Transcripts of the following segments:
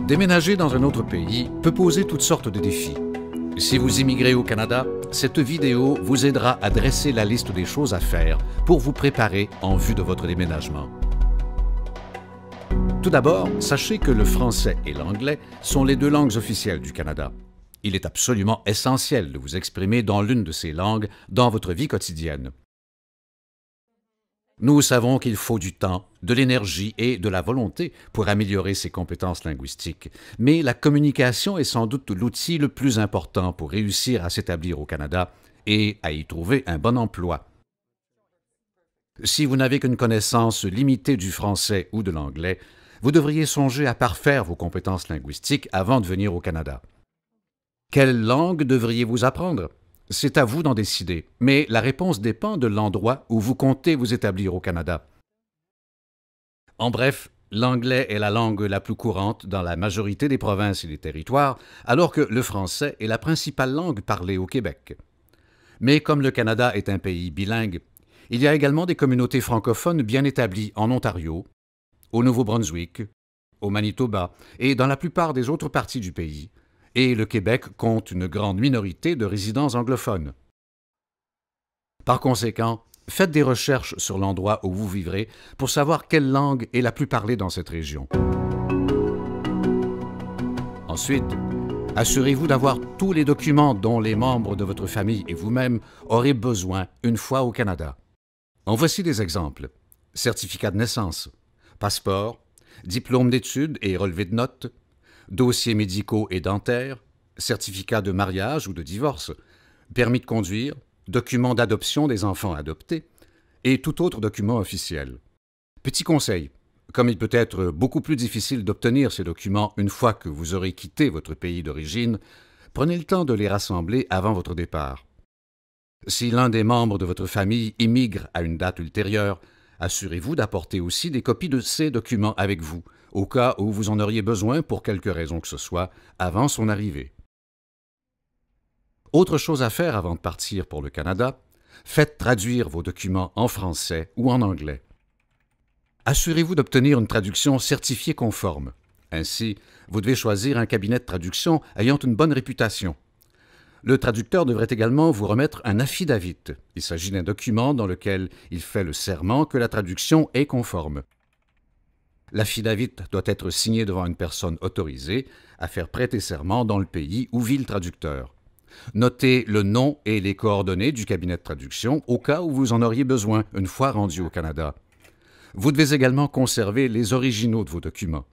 Déménager dans un autre pays peut poser toutes sortes de défis. Si vous immigrez au Canada, cette vidéo vous aidera à dresser la liste des choses à faire pour vous préparer en vue de votre déménagement. Tout d'abord, sachez que le français et l'anglais sont les deux langues officielles du Canada. Il est absolument essentiel de vous exprimer dans l'une de ces langues dans votre vie quotidienne. Nous savons qu'il faut du temps, de l'énergie et de la volonté pour améliorer ses compétences linguistiques, mais la communication est sans doute l'outil le plus important pour réussir à s'établir au Canada et à y trouver un bon emploi. Si vous n'avez qu'une connaissance limitée du français ou de l'anglais, vous devriez songer à parfaire vos compétences linguistiques avant de venir au Canada. Quelle langue devriez-vous apprendre? C'est à vous d'en décider, mais la réponse dépend de l'endroit où vous comptez vous établir au Canada. En bref, l'anglais est la langue la plus courante dans la majorité des provinces et des territoires, alors que le français est la principale langue parlée au Québec. Mais comme le Canada est un pays bilingue, il y a également des communautés francophones bien établies en Ontario, au Nouveau-Brunswick, au Manitoba et dans la plupart des autres parties du pays, et le Québec compte une grande minorité de résidents anglophones. Par conséquent, faites des recherches sur l'endroit où vous vivrez pour savoir quelle langue est la plus parlée dans cette région. Ensuite, assurez-vous d'avoir tous les documents dont les membres de votre famille et vous-même aurez besoin une fois au Canada. En voici des exemples. Certificat de naissance, passeport, diplôme d'études et relevé de notes, dossiers médicaux et dentaires, certificat de mariage ou de divorce, permis de conduire, documents d'adoption des enfants adoptés et tout autre document officiel. Petit conseil, comme il peut être beaucoup plus difficile d'obtenir ces documents une fois que vous aurez quitté votre pays d'origine, prenez le temps de les rassembler avant votre départ. Si l'un des membres de votre famille immigre à une date ultérieure, assurez-vous d'apporter aussi des copies de ces documents avec vous, au cas où vous en auriez besoin pour quelque raison que ce soit, avant son arrivée. Autre chose à faire avant de partir pour le Canada, faites traduire vos documents en français ou en anglais. Assurez-vous d'obtenir une traduction certifiée conforme. Ainsi, vous devez choisir un cabinet de traduction ayant une bonne réputation. Le traducteur devrait également vous remettre un affidavit. Il s'agit d'un document dans lequel il fait le serment que la traduction est conforme. L'affidavit doit être signé devant une personne autorisée à faire prêter serment dans le pays où vit le traducteur. Notez le nom et les coordonnées du cabinet de traduction au cas où vous en auriez besoin une fois rendu au Canada. Vous devez également conserver les originaux de vos documents.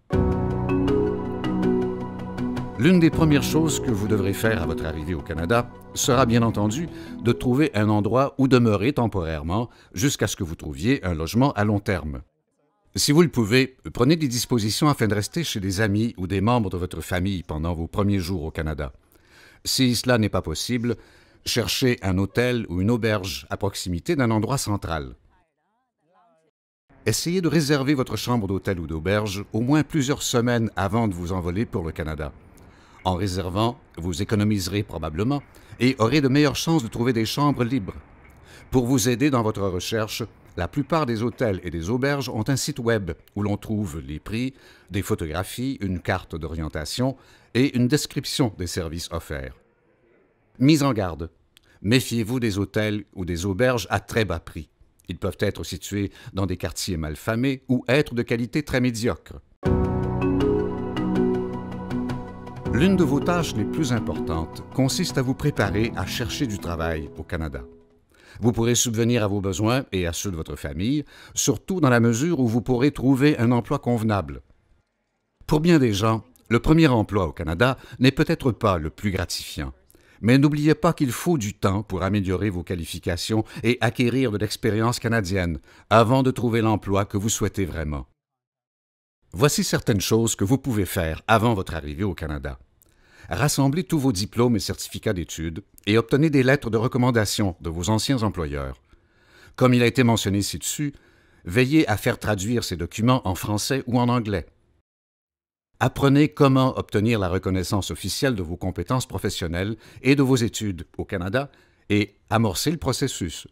L'une des premières choses que vous devrez faire à votre arrivée au Canada sera bien entendu de trouver un endroit où demeurer temporairement jusqu'à ce que vous trouviez un logement à long terme. Si vous le pouvez, prenez des dispositions afin de rester chez des amis ou des membres de votre famille pendant vos premiers jours au Canada. Si cela n'est pas possible, cherchez un hôtel ou une auberge à proximité d'un endroit central. Essayez de réserver votre chambre d'hôtel ou d'auberge au moins plusieurs semaines avant de vous envoler pour le Canada. En réservant, vous économiserez probablement et aurez de meilleures chances de trouver des chambres libres. Pour vous aider dans votre recherche, la plupart des hôtels et des auberges ont un site web où l'on trouve les prix, des photographies, une carte d'orientation et une description des services offerts. Mise en garde, méfiez-vous des hôtels ou des auberges à très bas prix. Ils peuvent être situés dans des quartiers malfamés ou être de qualité très médiocre. L'une de vos tâches les plus importantes consiste à vous préparer à chercher du travail au Canada. Vous pourrez subvenir à vos besoins et à ceux de votre famille, surtout dans la mesure où vous pourrez trouver un emploi convenable. Pour bien des gens, le premier emploi au Canada n'est peut-être pas le plus gratifiant. Mais n'oubliez pas qu'il faut du temps pour améliorer vos qualifications et acquérir de l'expérience canadienne avant de trouver l'emploi que vous souhaitez vraiment. Voici certaines choses que vous pouvez faire avant votre arrivée au Canada. Rassemblez tous vos diplômes et certificats d'études et obtenez des lettres de recommandation de vos anciens employeurs. Comme il a été mentionné ci-dessus, veillez à faire traduire ces documents en français ou en anglais. Apprenez comment obtenir la reconnaissance officielle de vos compétences professionnelles et de vos études au Canada et amorcez le processus.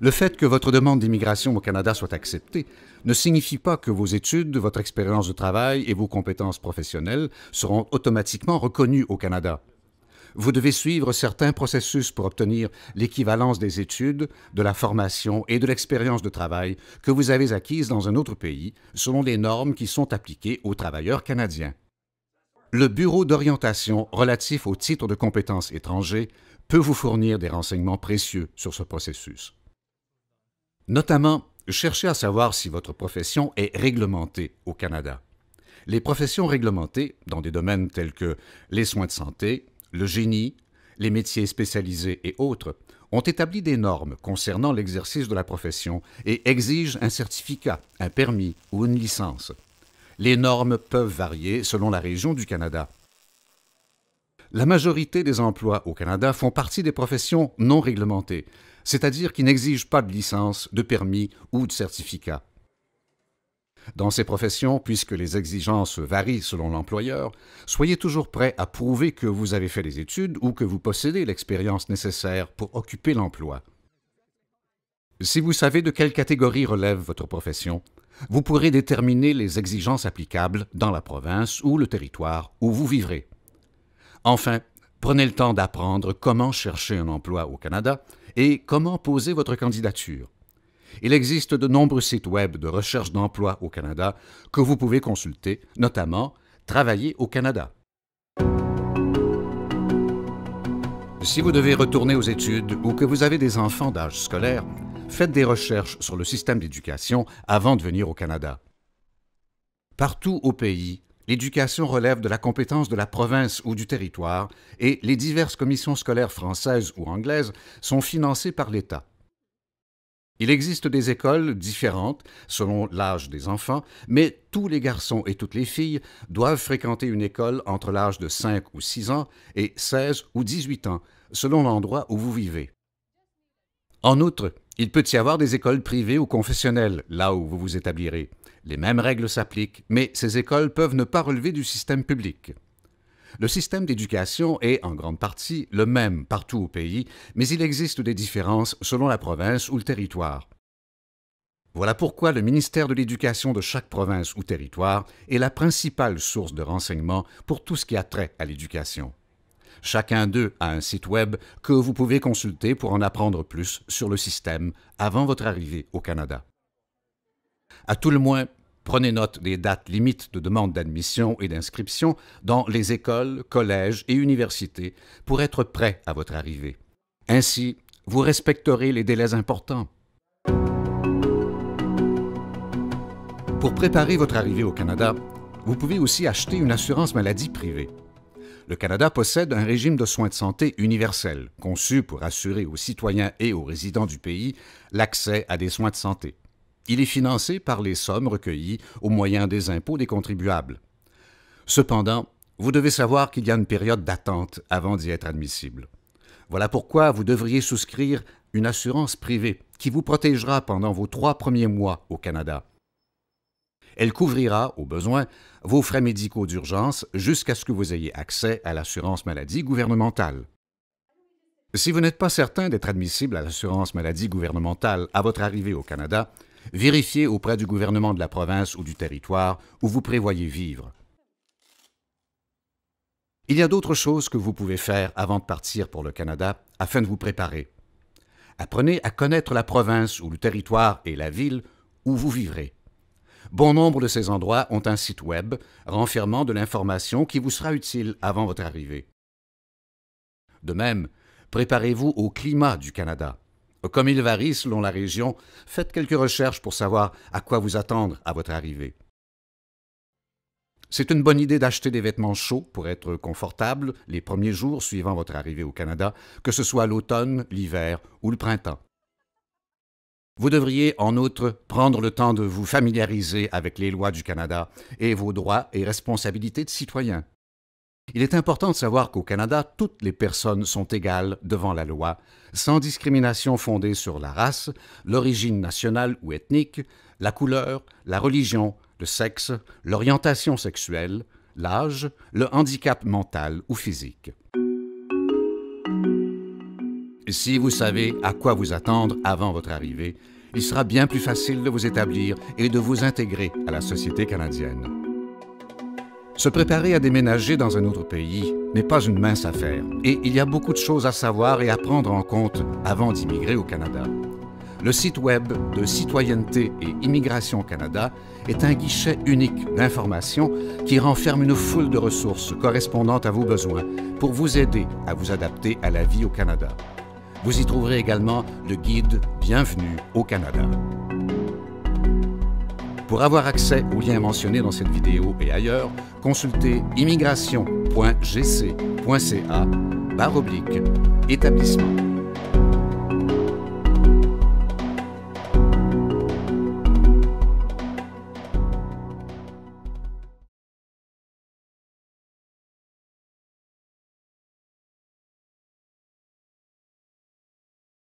Le fait que votre demande d'immigration au Canada soit acceptée ne signifie pas que vos études, votre expérience de travail et vos compétences professionnelles seront automatiquement reconnues au Canada. Vous devez suivre certains processus pour obtenir l'équivalence des études, de la formation et de l'expérience de travail que vous avez acquises dans un autre pays, selon les normes qui sont appliquées aux travailleurs canadiens. Le Bureau d'orientation relatif au titre de compétences étrangers peut vous fournir des renseignements précieux sur ce processus. Notamment, cherchez à savoir si votre profession est réglementée au Canada. Les professions réglementées, dans des domaines tels que les soins de santé, le génie, les métiers spécialisés et autres, ont établi des normes concernant l'exercice de la profession et exigent un certificat, un permis ou une licence. Les normes peuvent varier selon la région du Canada. La majorité des emplois au Canada font partie des professions non réglementées, c'est-à-dire qui n'exigent pas de licence, de permis ou de certificat. Dans ces professions, puisque les exigences varient selon l'employeur, soyez toujours prêt à prouver que vous avez fait des études ou que vous possédez l'expérience nécessaire pour occuper l'emploi. Si vous savez de quelle catégorie relève votre profession, vous pourrez déterminer les exigences applicables dans la province ou le territoire où vous vivrez. Enfin, prenez le temps d'apprendre comment chercher un emploi au Canada et comment poser votre candidature. Il existe de nombreux sites web de recherche d'emploi au Canada que vous pouvez consulter, notamment Travailler au Canada. Si vous devez retourner aux études ou que vous avez des enfants d'âge scolaire, faites des recherches sur le système d'éducation avant de venir au Canada. Partout au pays, l'éducation relève de la compétence de la province ou du territoire et les diverses commissions scolaires françaises ou anglaises sont financées par l'État. Il existe des écoles différentes selon l'âge des enfants, mais tous les garçons et toutes les filles doivent fréquenter une école entre l'âge de 5 ou 6 ans et 16 ou 18 ans, selon l'endroit où vous vivez. En outre, il peut y avoir des écoles privées ou confessionnelles, là où vous vous établirez. Les mêmes règles s'appliquent, mais ces écoles peuvent ne pas relever du système public. Le système d'éducation est, en grande partie, le même partout au pays, mais il existe des différences selon la province ou le territoire. Voilà pourquoi le ministère de l'Éducation de chaque province ou territoire est la principale source de renseignements pour tout ce qui a trait à l'éducation. Chacun d'eux a un site web que vous pouvez consulter pour en apprendre plus sur le système avant votre arrivée au Canada. À tout le moins, prenez note des dates limites de demande d'admission et d'inscription dans les écoles, collèges et universités pour être prêt à votre arrivée. Ainsi, vous respecterez les délais importants. Pour préparer votre arrivée au Canada, vous pouvez aussi acheter une assurance maladie privée. Le Canada possède un régime de soins de santé universel, conçu pour assurer aux citoyens et aux résidents du pays l'accès à des soins de santé. Il est financé par les sommes recueillies au moyen des impôts des contribuables. Cependant, vous devez savoir qu'il y a une période d'attente avant d'y être admissible. Voilà pourquoi vous devriez souscrire une assurance privée qui vous protégera pendant vos 3 premiers mois au Canada. Elle couvrira, au besoin, vos frais médicaux d'urgence jusqu'à ce que vous ayez accès à l'assurance maladie gouvernementale. Si vous n'êtes pas certain d'être admissible à l'assurance maladie gouvernementale à votre arrivée au Canada, vérifiez auprès du gouvernement de la province ou du territoire où vous prévoyez vivre. Il y a d'autres choses que vous pouvez faire avant de partir pour le Canada afin de vous préparer. Apprenez à connaître la province ou le territoire et la ville où vous vivrez. Bon nombre de ces endroits ont un site web renfermant de l'information qui vous sera utile avant votre arrivée. De même, préparez-vous au climat du Canada. Comme il varie selon la région, faites quelques recherches pour savoir à quoi vous attendre à votre arrivée. C'est une bonne idée d'acheter des vêtements chauds pour être confortable les premiers jours suivant votre arrivée au Canada, que ce soit l'automne, l'hiver ou le printemps. Vous devriez, en outre, prendre le temps de vous familiariser avec les lois du Canada et vos droits et responsabilités de citoyen. Il est important de savoir qu'au Canada, toutes les personnes sont égales devant la loi, sans discrimination fondée sur la race, l'origine nationale ou ethnique, la couleur, la religion, le sexe, l'orientation sexuelle, l'âge, le handicap mental ou physique. Si vous savez à quoi vous attendre avant votre arrivée, il sera bien plus facile de vous établir et de vous intégrer à la société canadienne. Se préparer à déménager dans un autre pays n'est pas une mince affaire et il y a beaucoup de choses à savoir et à prendre en compte avant d'immigrer au Canada. Le site web de Citoyenneté et Immigration Canada est un guichet unique d'informations qui renferme une foule de ressources correspondant à vos besoins pour vous aider à vous adapter à la vie au Canada. Vous y trouverez également le guide Bienvenue au Canada. Pour avoir accès aux liens mentionnés dans cette vidéo et ailleurs, consultez immigration.gc.ca/établissement.